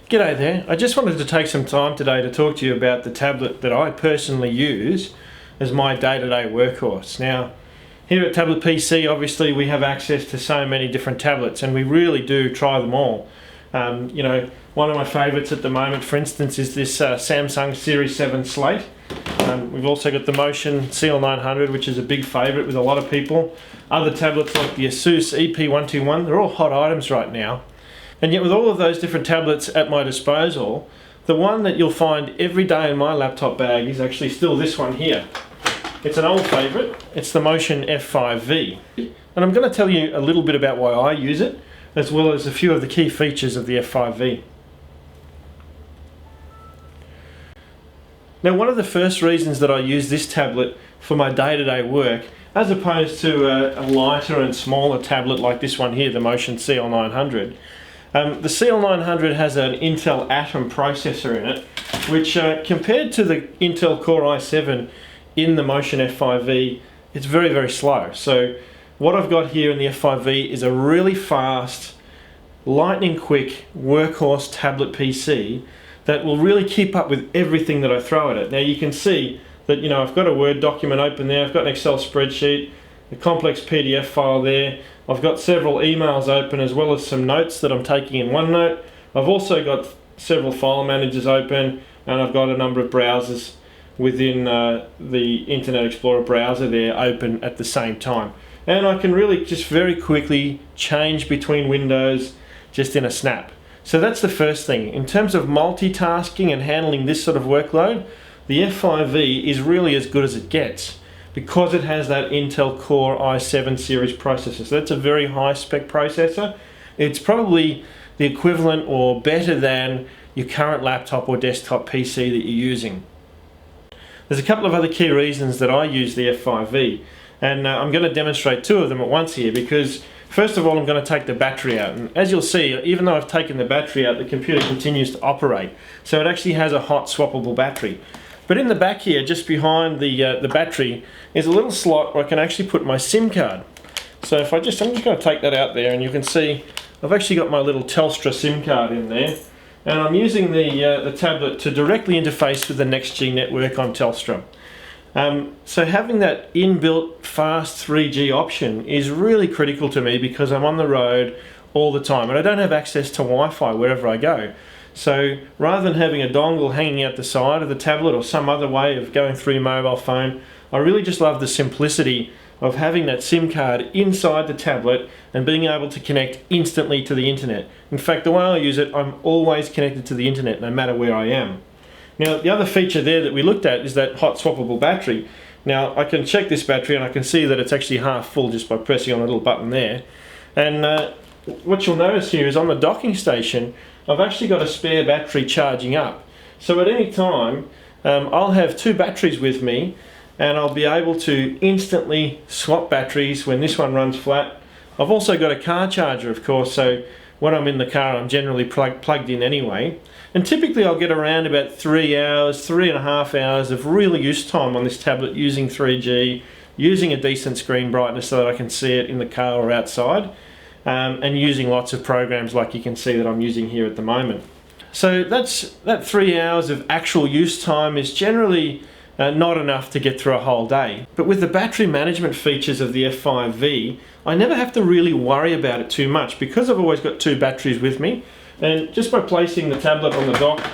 G'day there. I just wanted to take some time today to talk to you about the tablet that I personally use as my day-to-day workhorse. Now, here at Tablet PC, obviously we have access to so many different tablets and we really do try them all. You know, one of my favourites at the moment, for instance, is this Samsung Series 7 Slate. We've also got the Motion CL900, which is a big favourite with a lot of people. Other tablets like the Asus EP121, they're all hot items right now. And yet with all of those different tablets at my disposal, the one that you'll find every day in my laptop bag is actually still this one here. It's an old favourite, it's the Motion F5v. And I'm going to tell you a little bit about why I use it, as well as a few of the key features of the F5v. Now, one of the first reasons that I use this tablet for my day-to-day work, as opposed to a lighter and smaller tablet like this one here, the Motion CL900, the CL900 has an Intel Atom processor in it, which compared to the Intel Core i7 in the Motion F5v, it's very, very slow. So what I've got here in the F5v is a really fast, lightning quick workhorse tablet PC that will really keep up with everything that I throw at it. Now you can see that, you know, I've got a Word document open there, I've got an Excel spreadsheet, a complex PDF file there, I've got several emails open as well as some notes that I'm taking in OneNote. I've also got several file managers open, and I've got a number of browsers within the Internet Explorer browser there open at the same time. And I can really just very quickly change between windows just in a snap. So that's the first thing. In terms of multitasking and handling this sort of workload, the F5v is really as good as it gets, because it has that Intel Core i7 series processor. So that's a very high spec processor. It's probably the equivalent or better than your current laptop or desktop PC that you're using. There's a couple of other key reasons that I use the F5v, and I'm going to demonstrate two of them at once here, because first of all I'm going to take the battery out, and as you'll see, even though I've taken the battery out, the computer continues to operate. So it actually has a hot swappable battery. But in the back here, just behind the battery, is a little slot where I can actually put my SIM card. So if I'm just going to take that out there, and you can see I've actually got my little Telstra SIM card in there, and I'm using the tablet to directly interface with the NextG network on Telstra. So having that inbuilt fast 3G option is really critical to me, because I'm on the road all the time and I don't have access to Wi-Fi wherever I go. So rather than having a dongle hanging out the side of the tablet or some other way of going through your mobile phone, I really just love the simplicity of having that SIM card inside the tablet and being able to connect instantly to the internet. In fact, the way I use it, I'm always connected to the internet no matter where I am. Now, the other feature there that we looked at is that hot swappable battery. Now, I can check this battery and I can see that it's actually half full just by pressing on a little button there. And what you'll notice here is on the docking station, I've actually got a spare battery charging up. So at any time, I'll have two batteries with me, and I'll be able to instantly swap batteries when this one runs flat. I've also got a car charger, of course, so when I'm in the car I'm generally plugged in anyway. And typically I'll get around about 3 hours, 3.5 hours of real use time on this tablet using 3G, using a decent screen brightness so that I can see it in the car or outside. And using lots of programs like you can see that I'm using here at the moment. So that 3 hours of actual use time is generally not enough to get through a whole day. But with the battery management features of the F5v, I never have to really worry about it too much, because I've always got two batteries with me, and just by placing the tablet on the dock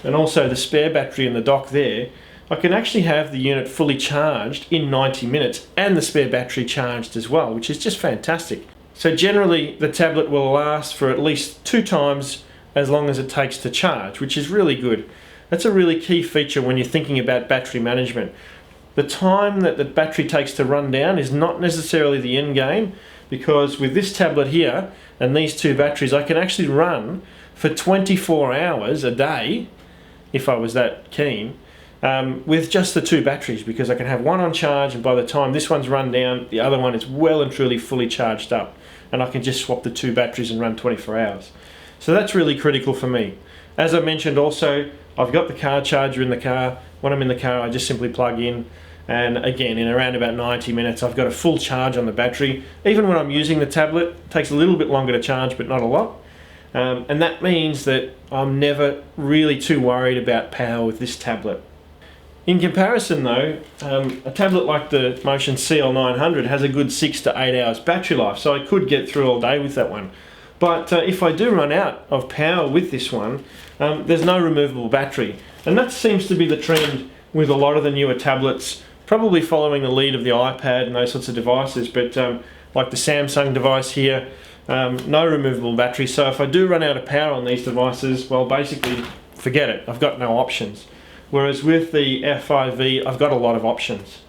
and also the spare battery in the dock there, I can actually have the unit fully charged in 90 minutes and the spare battery charged as well, which is just fantastic. So generally the tablet will last for at least 2 times as long as it takes to charge, which is really good. That's a really key feature when you're thinking about battery management. The time that the battery takes to run down is not necessarily the end game, because with this tablet here and these two batteries I can actually run for 24 hours a day, if I was that keen, with just the two batteries, because I can have one on charge and by the time this one's run down, the other one is well and truly fully charged up, and I can just swap the two batteries and run 24 hours. So that's really critical for me. As I mentioned also, I've got the car charger in the car. When I'm in the car I just simply plug in, and again in around about 90 minutes I've got a full charge on the battery. Even when I'm using the tablet, it takes a little bit longer to charge but not a lot. And that means that I'm never really too worried about power with this tablet. In comparison though, a tablet like the Motion CL900 has a good 6 to 8 hours battery life, so I could get through all day with that one. But if I do run out of power with this one, there's no removable battery. And that seems to be the trend with a lot of the newer tablets, probably following the lead of the iPad and those sorts of devices, but like the Samsung device here, no removable battery. So if I do run out of power on these devices, well, basically forget it, I've got no options. Whereas with the F5v, I've got a lot of options.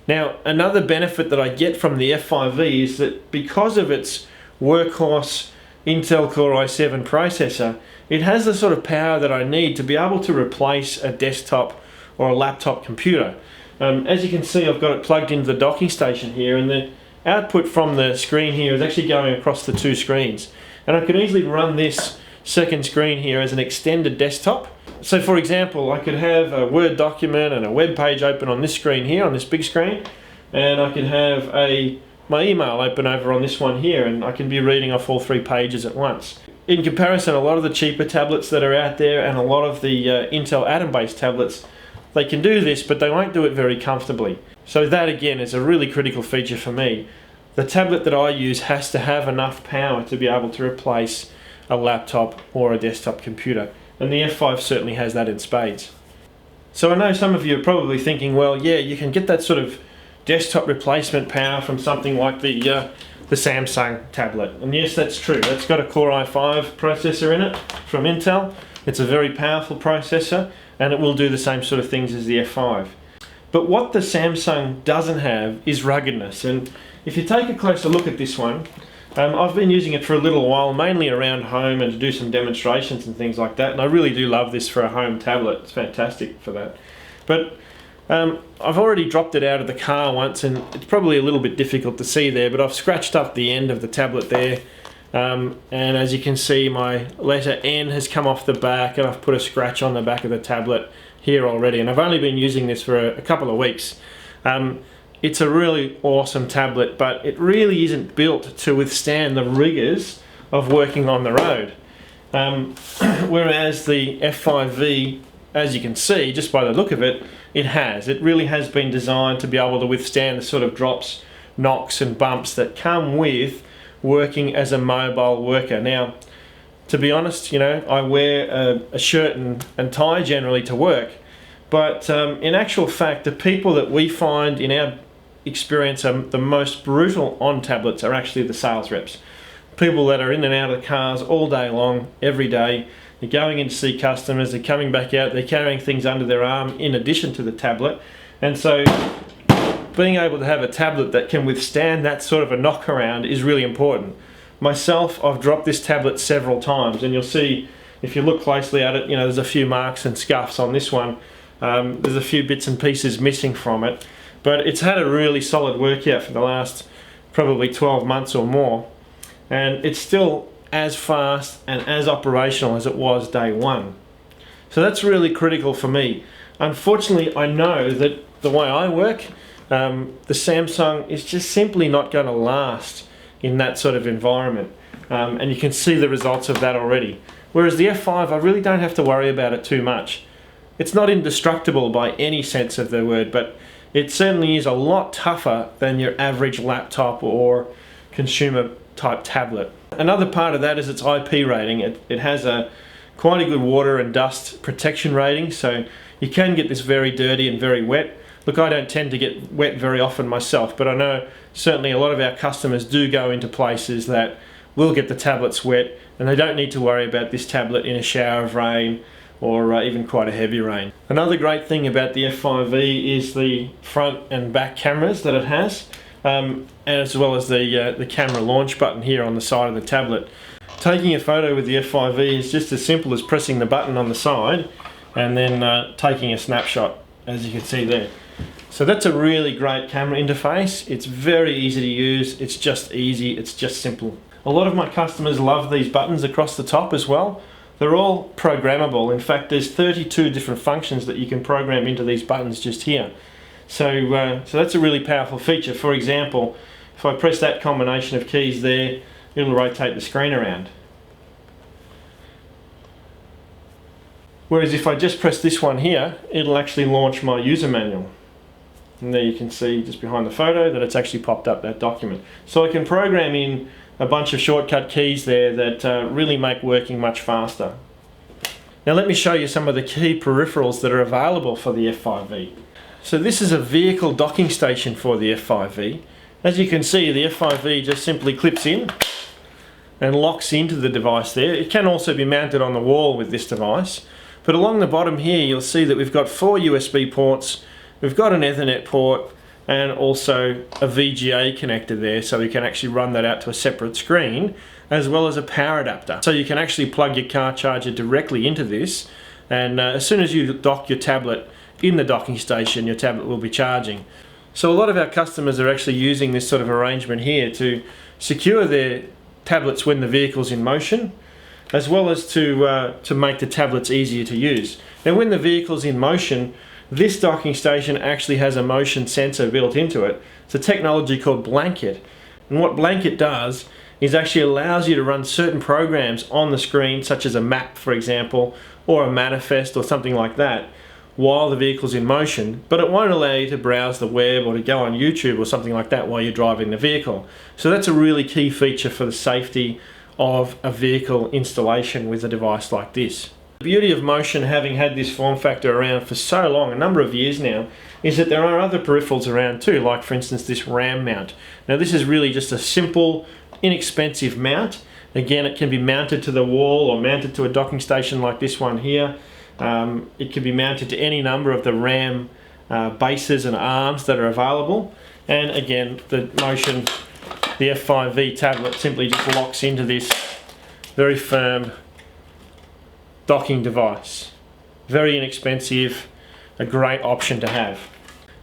Now, another benefit that I get from the F5v is that because of its workhorse Intel Core i7 processor, it has the sort of power that I need to be able to replace a desktop or a laptop computer. As you can see, I've got it plugged into the docking station here, and the output from the screen here is actually going across the two screens. And I could easily run this second screen here as an extended desktop. So for example, I could have a Word document and a web page open on this screen here, on this big screen, and I could have my email open over on this one here, and I can be reading off all 3 pages at once. In comparison, a lot of the cheaper tablets that are out there and a lot of the Intel Atom-based tablets, they can do this, but they won't do it very comfortably. So that again is a really critical feature for me. The tablet that I use has to have enough power to be able to replace a laptop or a desktop computer. And the F5 certainly has that in spades. So I know some of you are probably thinking, well, yeah, you can get that sort of desktop replacement power from something like the Samsung tablet. And yes, that's true. That's got a Core i5 processor in it from Intel. It's a very powerful processor, and it will do the same sort of things as the F5. But what the Samsung doesn't have is ruggedness. And if you take a closer look at this one, I've been using it for a little while, mainly around home and to do some demonstrations and things like that, and I really do love this for a home tablet. It's fantastic for that. But I've already dropped it out of the car once, and it's probably a little bit difficult to see there, but I've scratched up the end of the tablet there, and as you can see, my letter N has come off the back, and I've put a scratch on the back of the tablet here already, and I've only been using this for a couple of weeks. It's a really awesome tablet, but it really isn't built to withstand the rigors of working on the road. Whereas the F5v, as you can see, just by the look of it, it really has been designed to be able to withstand the sort of drops, knocks and bumps that come with working as a mobile worker. Now, to be honest, I wear a shirt and tie generally to work, but in actual fact, the people that we find in our experience are the most brutal on tablets are actually the sales reps. People that are in and out of cars all day long, every day. They're going in to see customers, they're coming back out, they're carrying things under their arm in addition to the tablet. And so being able to have a tablet that can withstand that sort of a knock around is really important. Myself, I've dropped this tablet several times, and you'll see if you look closely at it, there's a few marks and scuffs on this one. There's a few bits and pieces missing from it. But it's had a really solid workout for the last probably 12 months or more, and it's still as fast and as operational as it was day one. So that's really critical for me. Unfortunately, I know that the way I work, the Samsung is just simply not going to last in that sort of environment, and you can see the results of that already. Whereas the F5, I really don't have to worry about it too much. It's not indestructible by any sense of the word, but it certainly is a lot tougher than your average laptop or consumer type tablet. Another part of that is its IP rating. It has quite a good water and dust protection rating, so you can get this very dirty and very wet. Look, I don't tend to get wet very often myself, but I know certainly a lot of our customers do go into places that will get the tablets wet, and they don't need to worry about this tablet in a shower of rain or even quite a heavy rain. Another great thing about the F5v is the front and back cameras that it has, as well as the camera launch button here on the side of the tablet. Taking a photo with the F5v is just as simple as pressing the button on the side and then taking a snapshot, as you can see there. So that's a really great camera interface. It's very easy to use, it's just easy, it's just simple. A lot of my customers love these buttons across the top as well. They're all programmable. In fact, there's 32 different functions that you can program into these buttons just here. So that's a really powerful feature. For example, if I press that combination of keys there, it'll rotate the screen around. Whereas if I just press this one here, it'll actually launch my user manual. And there you can see just behind the photo that it's actually popped up that document. So I can program in a bunch of shortcut keys there that really make working much faster. Now let me show you some of the key peripherals that are available for the F5v. So this is a vehicle docking station for the F5v. As you can see, the F5v just simply clips in and locks into the device there. It can also be mounted on the wall with this device. But along the bottom here you'll see that we've got 4 USB ports, we've got an Ethernet port, and also a VGA connector there, so we can actually run that out to a separate screen, as well as a power adapter. So you can actually plug your car charger directly into this, and as soon as you dock your tablet in the docking station, your tablet will be charging. So a lot of our customers are actually using this sort of arrangement here to secure their tablets when the vehicle's in motion, as well as to make the tablets easier to use. Now when the vehicle's in motion, this docking station actually has a motion sensor built into it. It's a technology called Blanket. And what Blanket does is actually allows you to run certain programs on the screen, such as a map, for example, or a manifest or something like that, while the vehicle's in motion, but it won't allow you to browse the web or to go on YouTube or something like that while you're driving the vehicle. So that's a really key feature for the safety of a vehicle installation with a device like this. The beauty of Motion, having had this form factor around for so long, a number of years now, is that there are other peripherals around too, like for instance this RAM mount. Now this is really just a simple, inexpensive mount. Again, it can be mounted to the wall or mounted to a docking station like this one here. It can be mounted to any number of the RAM bases and arms that are available. And again, the Motion, the F5v tablet simply just locks into this very firm docking device. Very inexpensive, a great option to have.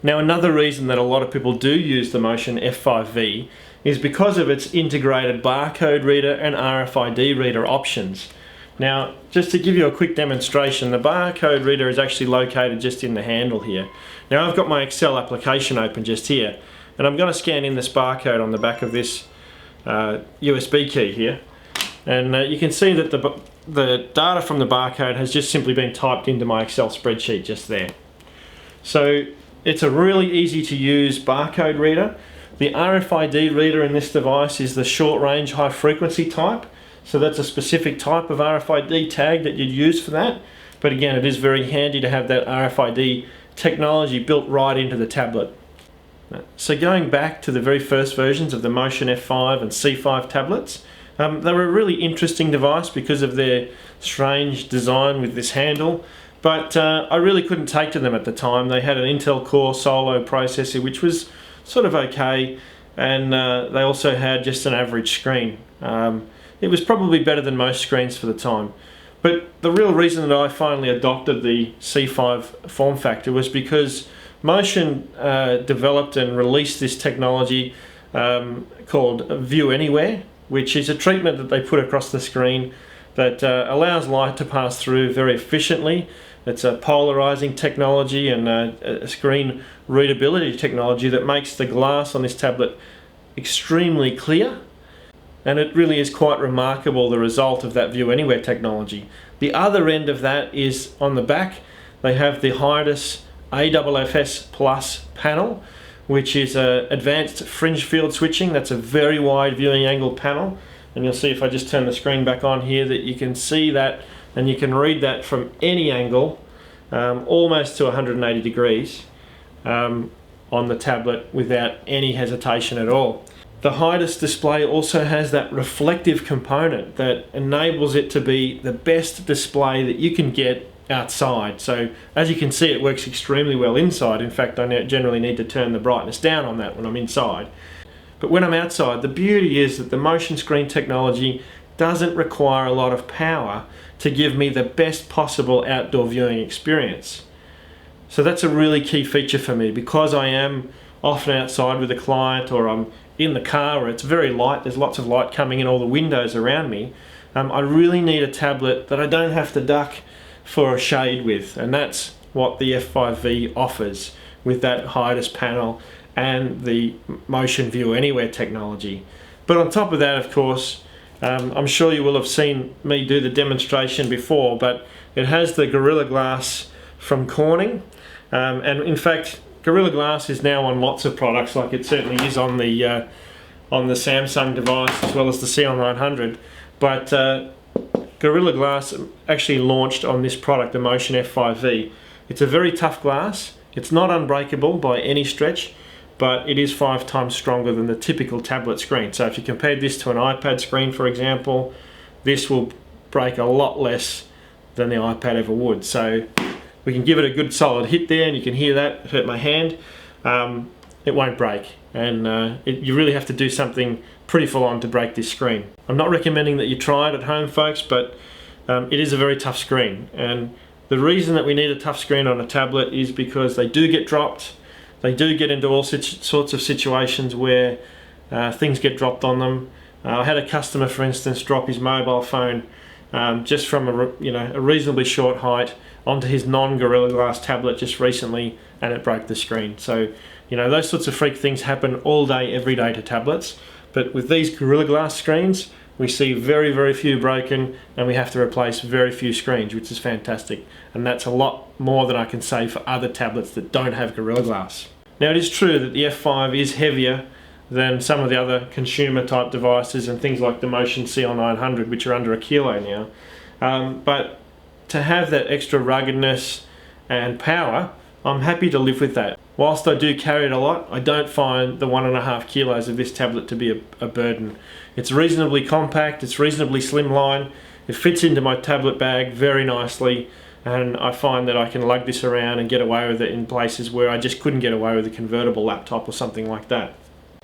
Now another reason that a lot of people do use the Motion F5v is because of its integrated barcode reader and RFID reader options. Now just to give you a quick demonstration, the barcode reader is actually located just in the handle here. Now I've got my Excel application open just here, and I'm going to scan in this barcode on the back of this USB key here, and you can see that the data from the barcode has just simply been typed into my Excel spreadsheet just there. So it's a really easy to use barcode reader. The RFID reader in this device is the short range high frequency type. So that's a specific type of RFID tag that you'd use for that. But again, it is very handy to have that RFID technology built right into the tablet. So going back to the very first versions of the Motion F5 and C5 tablets, they were a really interesting device because of their strange design with this handle, but I really couldn't take to them at the time. They had an Intel Core Solo processor which was sort of okay, and they also had just an average screen. It was probably better than most screens for the time. But the real reason that I finally adopted the C5 form factor was because Motion developed and released this technology called View Anywhere, which is a treatment that they put across the screen that allows light to pass through very efficiently. It's a polarizing technology and a screen readability technology that makes the glass on this tablet extremely clear. And it really is quite remarkable, the result of that View Anywhere technology. The other end of that is on the back, they have the Hydis AFFS Plus panel, which is advanced fringe field switching. That's a very wide viewing angle panel, and you'll see if I just turn the screen back on here that you can see that, and you can read that from any angle, almost to 180 degrees on the tablet without any hesitation at all. The Hydis display also has that reflective component that enables it to be the best display that you can get outside. So as you can see, it works extremely well inside. In fact, I generally need to turn the brightness down on that when I'm inside. But when I'm outside, the beauty is that the motion screen technology doesn't require a lot of power to give me the best possible outdoor viewing experience. So that's a really key feature for me, because I am often outside with a client, or I'm in the car where it's very light, there's lots of light coming in all the windows around me. I really need a tablet that I don't have to duck for a shade with, and that's what the F5v offers with that Hydis panel and the Motion View Anywhere technology. But on top of that, of course, I'm sure you will have seen me do the demonstration before, but It has the Gorilla Glass from Corning, and in fact Gorilla Glass is now on lots of products, like it certainly is on the Samsung device as well as the CL900. But Gorilla Glass actually launched on this product, the Motion F5v. It's a very tough glass. It's not unbreakable by any stretch, but it is 5 times stronger than the typical tablet screen. So if you compared this to an iPad screen, for example, this will break a lot less than the iPad ever would. So we can give it a good solid hit there, and you can hear that hurt my hand. It won't break, and you really have to do something pretty full on to break this screen. I'm not recommending that you try it at home, folks, but it is a very tough screen, and the reason that we need a tough screen on a tablet is because they do get dropped. They do get into all sorts of situations where things get dropped on them. I had a customer, for instance, drop his mobile phone just from a reasonably short height onto his non-Gorilla Glass tablet just recently, and it broke the screen. So those sorts of freak things happen all day, every day to tablets. But with these Gorilla Glass screens, we see very, very few broken, and we have to replace very few screens, which is fantastic. And that's a lot more than I can say for other tablets that don't have Gorilla Glass. Now, it is true that the F5 is heavier than some of the other consumer type devices and things like the Motion CL900, which are under a kilo now. But to have that extra ruggedness and power, I'm happy to live with that. Whilst I do carry it a lot, I don't find the 1.5 kilos of this tablet to be a burden. It's reasonably compact, it's reasonably slimline, it fits into my tablet bag very nicely, and I find that I can lug this around and get away with it in places where I just couldn't get away with a convertible laptop or something like that.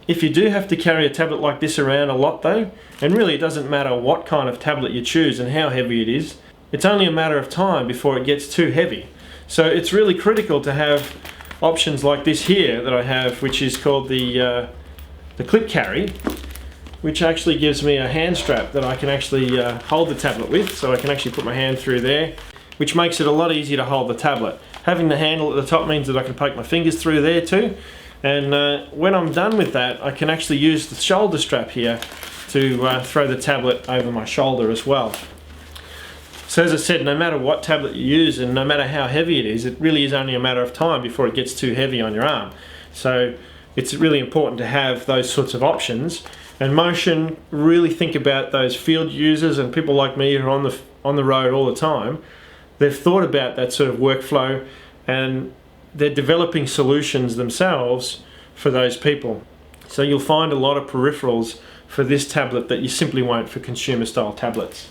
If you do have to carry a tablet like this around a lot though, and really it doesn't matter what kind of tablet you choose and how heavy it is, it's only a matter of time before it gets too heavy. So it's really critical to have options like this here that I have, which is called the clip carry, which actually gives me a hand strap that I can actually hold the tablet with, so I can actually put my hand through there, which makes it a lot easier to hold the tablet. Having the handle at the top means that I can poke my fingers through there too, and when I'm done with that, I can actually use the shoulder strap here to throw the tablet over my shoulder as well. So as I said, no matter what tablet you use and no matter how heavy it is, it really is only a matter of time before it gets too heavy on your arm. So it's really important to have those sorts of options. And Motion really think about those field users and people like me who are on the road all the time. They've thought about that sort of workflow, and they're developing solutions themselves for those people. So you'll find a lot of peripherals for this tablet that you simply won't for consumer style tablets.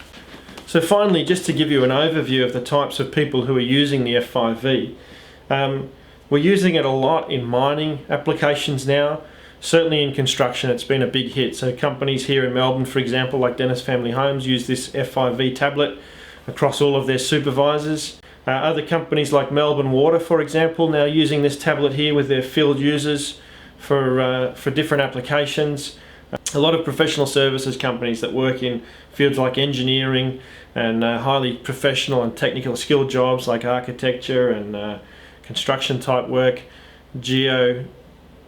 So finally, just to give you an overview of the types of people who are using the F5v, we're using it a lot in mining applications now. Certainly in construction, it's been a big hit. So companies here in Melbourne, for example, like Dennis Family Homes, use this F5v tablet across all of their supervisors. Other companies like Melbourne Water, for example, now using this tablet here with their field users for different applications. A lot of professional services companies that work in fields like engineering and highly professional and technical skill jobs like architecture and construction type work, geo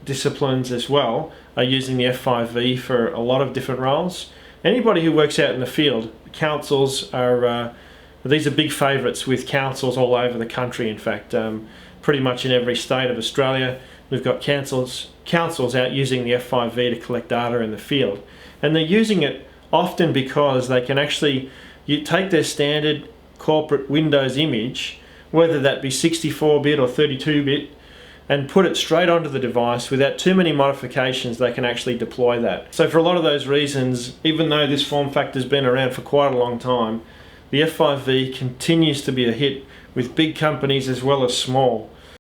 disciplines as well, are using the F5v for a lot of different roles. Anybody who works out in the field, councils are, these are big favourites with councils all over the country. In fact, pretty much in every state of Australia, we've got councils out using the F5v to collect data in the field. And they're using it often because they can actually take their standard corporate Windows image, whether that be 64-bit or 32-bit, and put it straight onto the device without too many modifications. They can actually deploy that. So for a lot of those reasons, even though this form factor has been around for quite a long time, the F5v continues to be a hit with big companies as well as small.